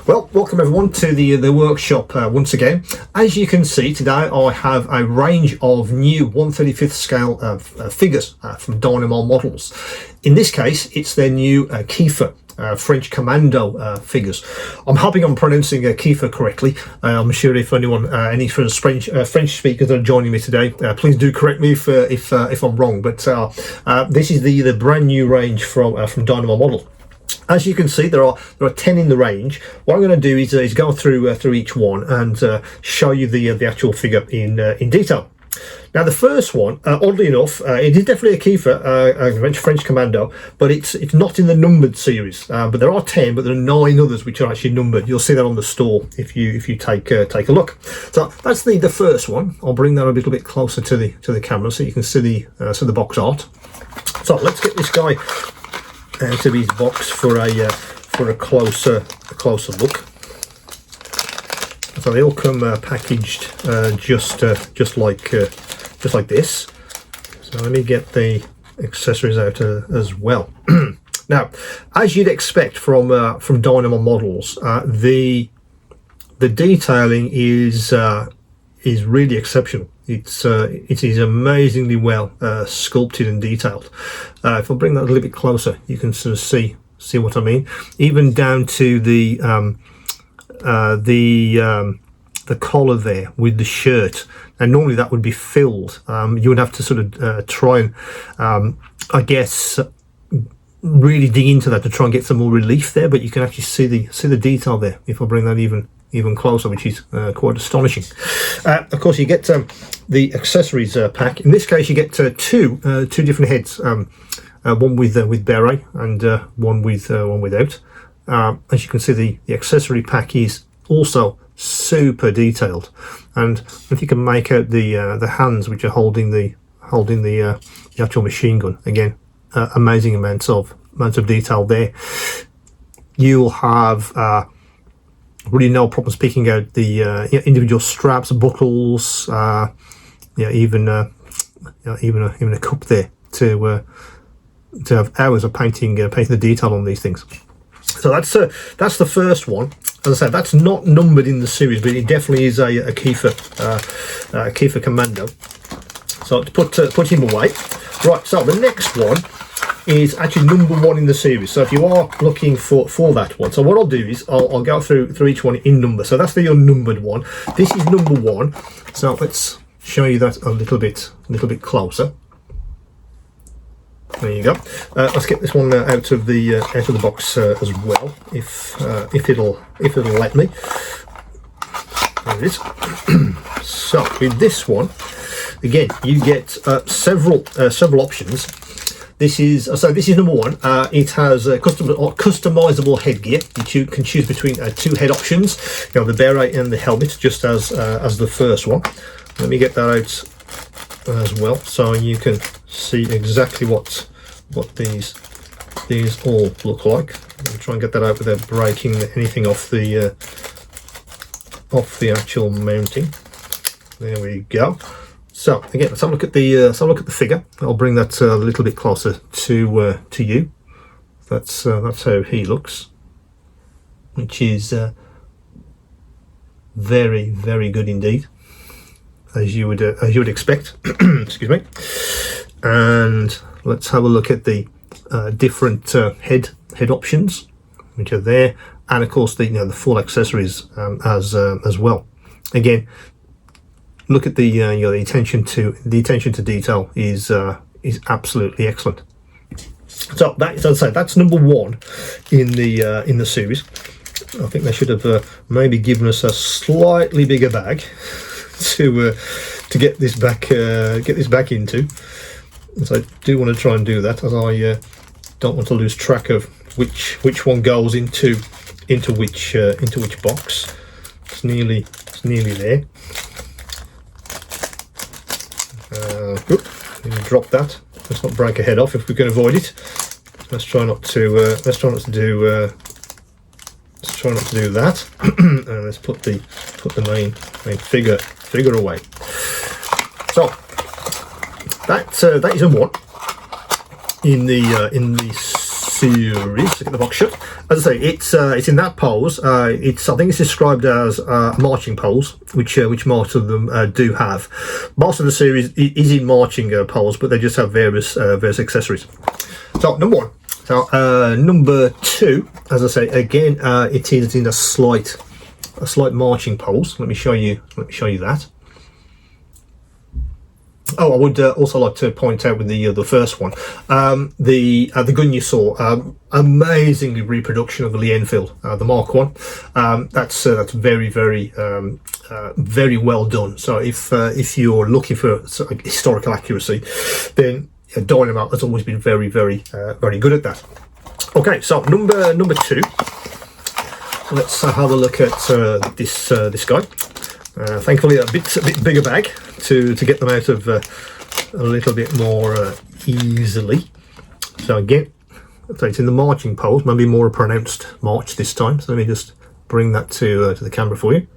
Well, welcome everyone to the workshop once again. As you can see today, I have a range of new 1/35th scale figures from Dynamo Models. In this case, it's their new Kieffer French Commando figures. I'm hoping I'm pronouncing Kieffer correctly. I'm sure if anyone, any French speakers are joining me today, please do correct me if I'm wrong. But this is the brand new range from Dynamo Model. As you can see, there are 10 in the range. What I'm going to do is go through each one and show you the actual figure in detail. Now, the first one, oddly enough, it is definitely a Kieffer, a French Commando, but it's not in the numbered series. But there are 10, but there are 9 others which are actually numbered. You'll see that on the store if you take a look. So that's the first one. I'll bring that a little bit closer to the camera so you can see the box art. So let's get this guy out of his box for a closer look. So they all come packaged just like this. So let me get the accessories out as well. Now, as you'd expect from Dynamo Models, the detailing is really exceptional. It is amazingly well sculpted and detailed. If I bring that a little bit closer, you can sort of see what I mean. Even down to the collar there with the shirt. And normally that would be filled. You would have to sort of try and, I guess, really dig into that to try and get some more relief there. But you can actually see the detail there. If I bring that even closer, which is quite astonishing. Of course, you get the accessories pack. In this case, you get two different heads, one with beret and one without. As you can see, the accessory pack is also super detailed, and if you can make out the hands which are holding the actual machine gun, again, amazing amounts of detail there. You'll have really no problems picking out the individual straps, buckles, even a cup there to have hours of painting the detail on these things. So that's the first one. As I said, that's not numbered in the series, but it definitely is a Kieffer Commando. So to put him away. Right. So the next one is actually number 1 in the series. So if you are looking for that one, so what I'll do is I'll go through each one in number. So that's the unnumbered one. This is number 1. So let's show you that a little bit closer. There you go. Let's get this one out of the box as well, if it'll let me. There it is. So with this one, again, you get several options. This is number 1. It has customizable headgear. You can choose between 2 head options, the beret and the helmet, just as the first one. Let me get that out as well, so you can see exactly what these all look like. I'll try and get that out without breaking anything off the actual mounting. There we go. So again, let's have a look at the figure. I'll bring that a little bit closer to you. That's how he looks, which is very, very good indeed, as you would expect. Excuse me. And let's have a look at the different head options which are there, and of course the full accessories as well. Again, look at the attention to detail is absolutely excellent. So as I say, that's number 1 in the series. I think they should have maybe given us a slightly bigger bag to get this back into. So I do want to try and do that, as I don't want to lose track of which one goes into which box. It's nearly there. Good. Drop that. Let's not break a head off if we can avoid it. Let's try not to do that. And let's put the main figure away. So that is a 1 in the series. Look at the box shut. as I say, it's in that pose. I think it's described as a marching pose, which most of them do have. Most of the series is in marching pose, but they just have various accessories. So number one. So number two, as I say again, it is in a slight marching pose. Let me show you that. Oh, I would also like to point out with the first one, the gun you saw, amazingly reproduction of the Lee Enfield, the Mark 1. That's very very well done. So if you're looking for sort of historical accuracy, then Dynamo has always been very good at that. Okay, so number two. Let's have a look at this guy. Thankfully, a bit bigger bag to get them out of a little bit more easily. So again, so it's in the marching pose, maybe more a pronounced march this time. So let me just bring that to the camera for you,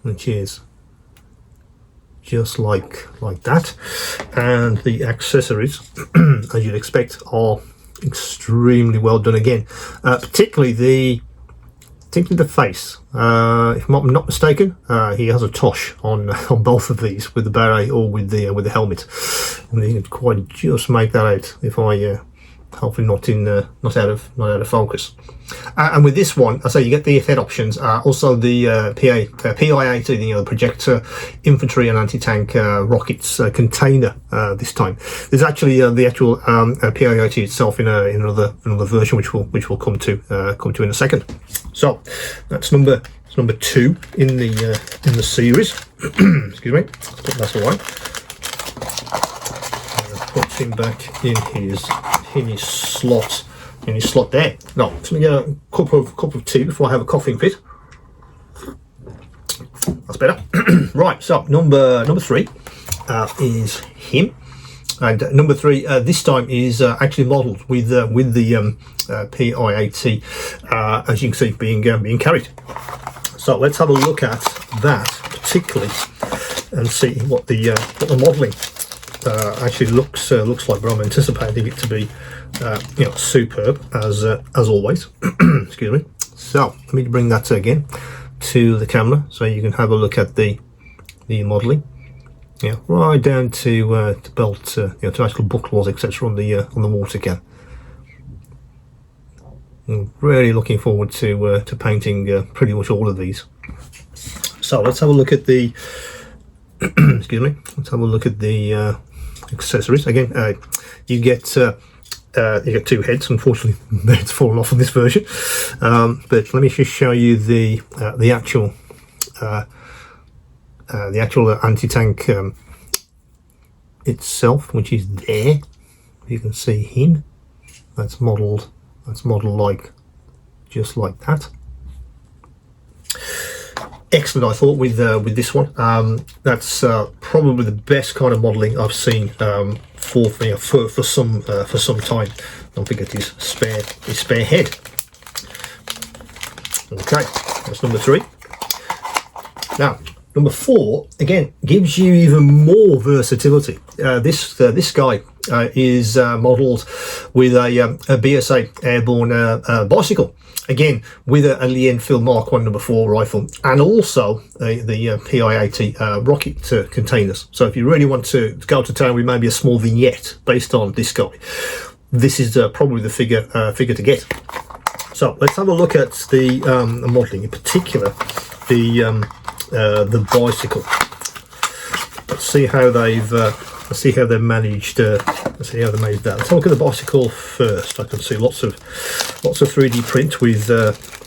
which is just like that. And the accessories, as you'd expect, are extremely well done again, particularly the face. If I'm not mistaken, he has a tosh on both of these, with the beret or with the helmet, and you can quite just make that out if I hopefully not out of focus. And with this one, I say you get the head options, also the PI-80, the projector, infantry and anti-tank rockets container. This time there's actually the actual PI-80 itself in another version, which we'll come to in a second. So that's number two in the series. Excuse me. Put that away. Put him back in his slot. There. No, let me get a cup of tea before I have a coughing fit. That's better. Right. So number three is him, and number three this time is actually modelled with the PI-80, as you can see, being carried. So let's have a look at that particularly and see what the modelling actually looks like. But I'm anticipating it to be superb as always. Excuse me. So let me bring that again to the camera so you can have a look at the modelling. Yeah, right down to belt, to actual buckles, etc. on the water can. I'm really looking forward to painting pretty much all of these. So let's have a look at the excuse me. Let's have a look at the accessories again. You get two heads. Unfortunately, the head's fallen off on this version. But let me just show you the actual anti-tank itself, which is there. You can see him. That's modelled like just like that. Excellent, I thought, with this one. That's probably the best kind of modelling I've seen for some time. Don't forget his spare head. Okay, that's number three. Now, number four again gives you even more versatility. This guy is modelled with a BSA airborne bicycle. Again, with a Lee Enfield Mark 1 number 4 rifle, and also the PI-80 rocket containers. So if you really want to go to town with maybe a small vignette based on this guy, this is probably the figure to get. So let's have a look at the modelling, in particular the bicycle. Let's see how they've managed. Let's see how they made that. Let's have a look at the bicycle first. I can see lots of 3D print with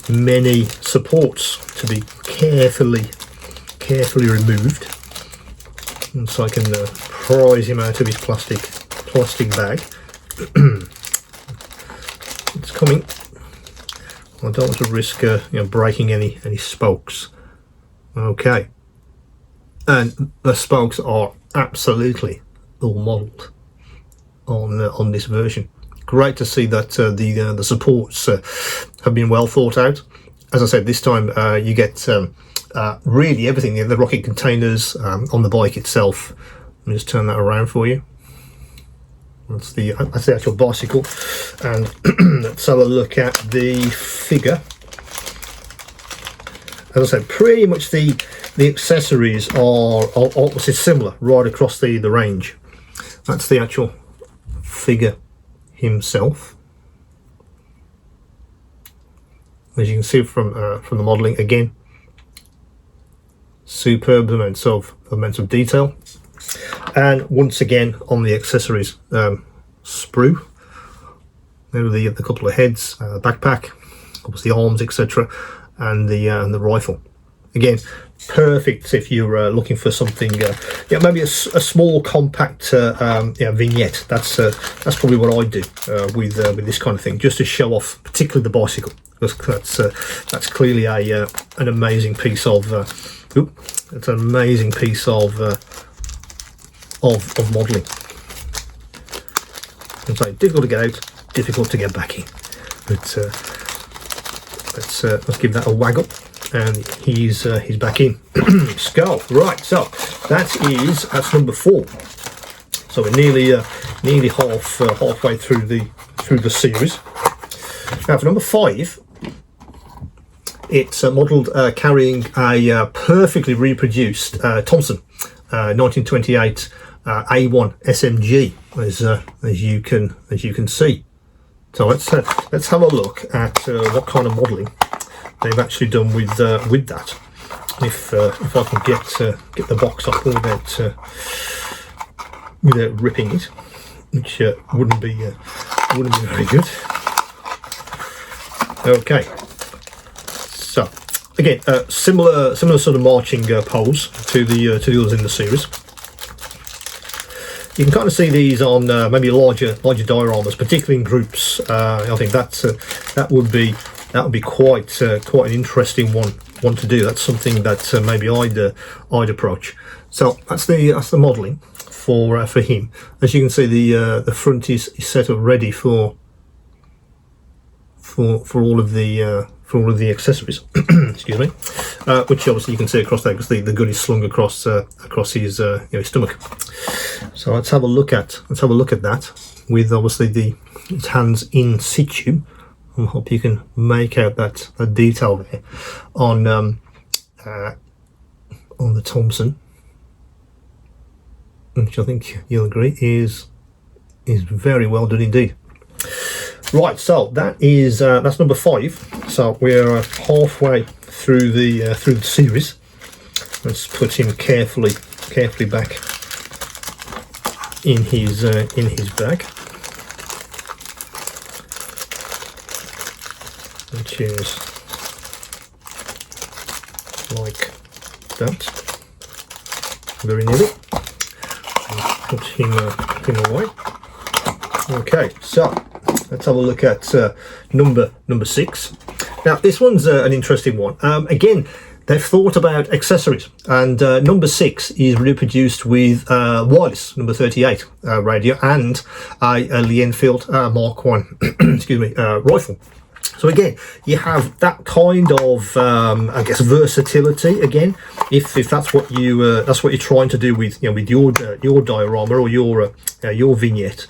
many supports to be carefully removed, and so I can prise him out of his plastic bag. It's coming. I don't want to risk breaking any spokes. Okay, and the spokes are absolutely all modelled on this version. Great to see that the supports have been well thought out. As I said, this time you get really everything. The rocket containers on the bike itself. Let me just turn that around for you. That's the actual bicycle. And let's have a look at the figure. As I said, pretty much the accessories are obviously similar right across the range. That's the actual figure himself. As you can see from the modelling, again, superb amounts of detail. And once again on the accessories, sprue. There are the couple of heads, backpack, obviously arms, etc., and the rifle. Again, perfect if you're looking for something, maybe a small compact vignette. That's probably what I do with this kind of thing, just to show off, particularly the bicycle, because that's clearly an amazing piece of it's an amazing piece of modelling. It's like difficult to get out, difficult to get back in. But let's give that a waggle, and he's back in. Skull. Right, so that's number 4. So we're nearly halfway through the series. Now for number 5, it's modelled carrying a perfectly reproduced Thompson 1928 A1 SMG, as you can see. So let's have a look at what kind of modelling they've actually done with that. If I can get the box off without ripping it, which wouldn't be very good. Okay. So again, similar sort of marching pose to the others in the series. You can kind of see these on maybe larger dioramas, particularly in groups. I think that would be quite an interesting one to do. That's something that maybe I'd approach. So that's the modelling for him. As you can see, the front is set up ready for all of the accessories. Excuse me. Which obviously you can see across there because the gun is slung across his his stomach. So let's have a look at that with obviously his hands in situ. I hope you can make out that detail there on the Thompson, which I think you'll agree is very well done indeed. Right, so that's number 5. So we're halfway through the series. Let's put him carefully back in his bag, which is like that, very nearly. Put him away. Okay, so let's have a look at number 6. Now this one's an interesting one. Again, they've thought about accessories, and number 6 is reproduced with wireless number 38 radio and a Lee Enfield Mark 1 excuse me, rifle. So again, you have that kind of I guess versatility again, if that's what you're trying to do with with your diorama or your vignette.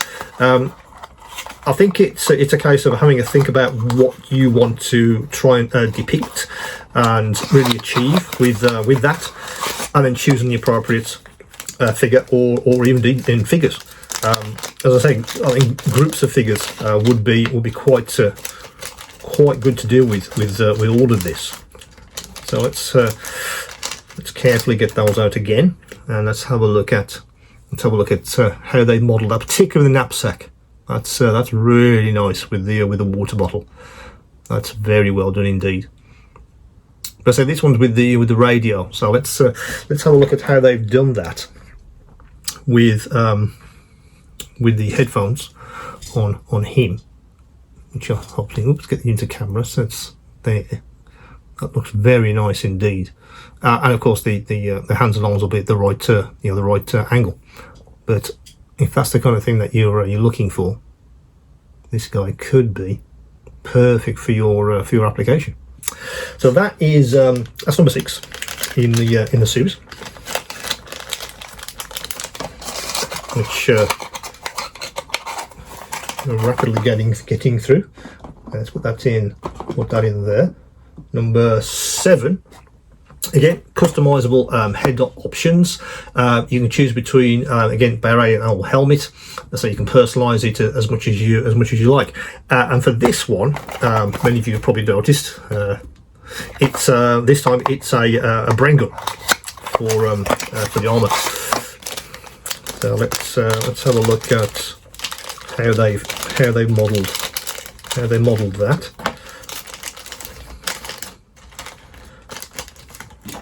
I think it's a case of having a think about what you want to try and depict and really achieve with that, and then choosing the appropriate figure or even in figures. As I say, I think groups of figures would be quite good to deal with all of this. So let's carefully get those out again, and let's have a look at how they modelled that, particularly the knapsack. That's really nice with the water bottle. That's very well done indeed. But so this one's with the radio. So let's have a look at how they've done that with the headphones on him, which are hopefully get into camera. So it's there. That looks very nice indeed. And of course the hands and arms will be at the right angle. But if that's the kind of thing that you're looking for, this guy could be perfect for your application. So that's number 6 in the series, which rapidly getting through. Let's put that in there. Number 7, again, customizable head options. You can choose between again, beret and helmet, so you can personalize it as much as you like. And for this one, many of you have probably noticed, it's this time it's a brain gun for the armor. So let's have a look at how they modelled that.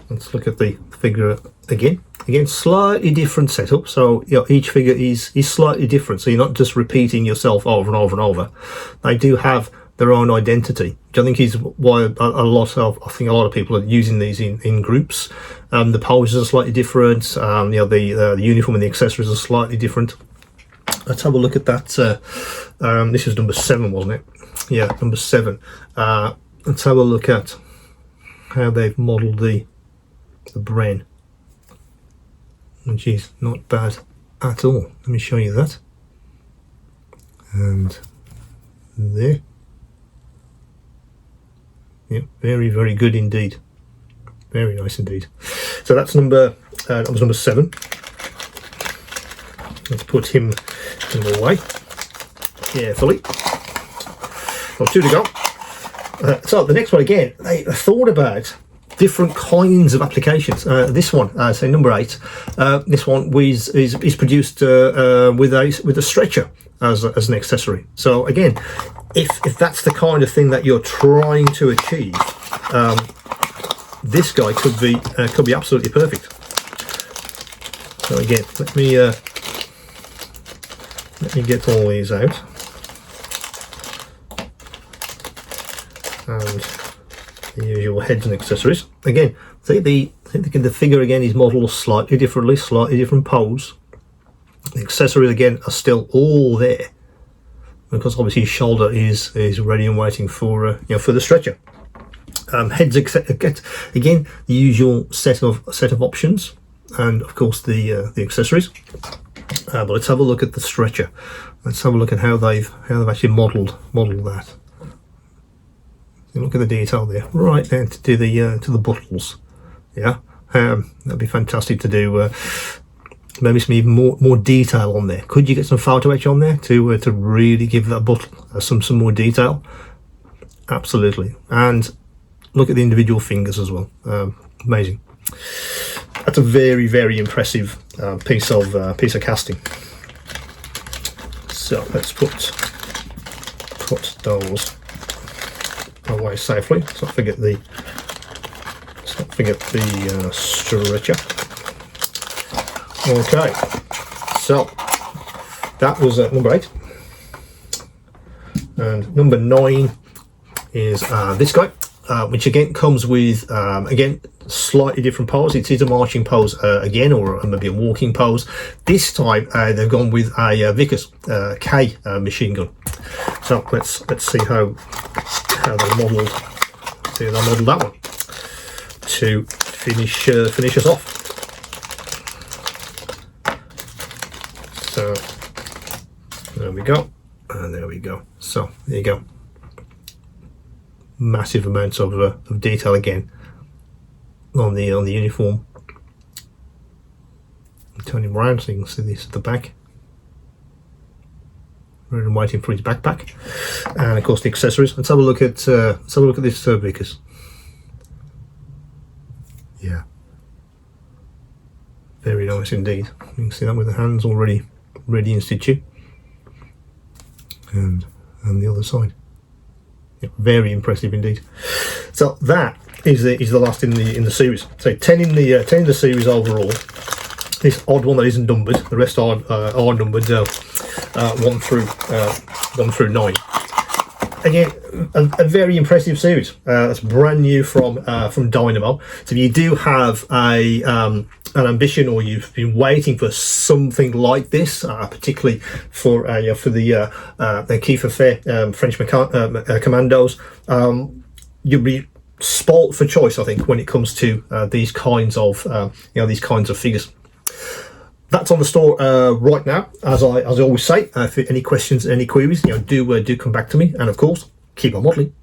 Let's look at the figure again. Again, slightly different setup. So each figure is slightly different. So you're not just repeating yourself over and over and over. They do have their own identity, which I think is why a lot of people are using these in groups. The poses are slightly different. The uniform and the accessories are slightly different. Let's have a look at that. This is number 7, wasn't it? Yeah, number 7. Let's have a look at how they've modelled the brain, which is not bad at all. Let me show you that. And there. Yeah, very, very good indeed. Very nice indeed. So that's that was number 7. Let's put him away carefully. Well, 2 to go. So the next one, again, they thought about different kinds of applications. This one, say number 8, this one is produced with a stretcher as an accessory. So again, if that's the kind of thing that you're trying to achieve, this guy could be absolutely perfect. So again, let me get all these out. And the usual heads and accessories. Again, I think the figure again is modelled slightly differently, slightly different pose. The accessories again are still all there, because obviously his shoulder is ready and waiting for the stretcher. Heads again, the usual set of options, and of course the accessories. But let's have a look at the stretcher. Let's have a look at how they've actually modelled that. Look at the detail there, right down to the buttons. Yeah, that'd be fantastic to do. Maybe some even more detail on there. Could you get some photo etch on there to really give that button some more detail? Absolutely. And look at the individual fingers as well. Amazing. That's a very, very impressive piece of casting. So let's put those away safely. Let's not forget the stretcher. Okay, so that was number 8, and number 9 is this guy, which again comes with again slightly different pose. It is a marching pose again, or maybe a walking pose. This time they've gone with a Vickers K machine gun. So let's see how they modelled that one to finish us off. So there we go, and there we go. So there you go. Massive amounts of detail again on the uniform. Turn him around so you can see this at the back. We're waiting for his backpack, and of course the accessories. Let's have a look at this Vickers. Yeah, very nice indeed. You can see that with the hands already ready in situ, and the other side. Yeah, very impressive indeed. So that is the last in the series. So 10 in the series overall. This odd one that isn't numbered. The rest are numbered. 1 through 9. Again, a very impressive series. That's brand new from Dynamo. So if you do have an ambition, or you've been waiting for something like this, particularly for the Kieffer French Commandos, you'll be spoilt for choice, I think, when it comes to these kinds of figures. that's on the store right now. As I always say, if any questions, any queries, do come back to me, and of course, keep on modeling.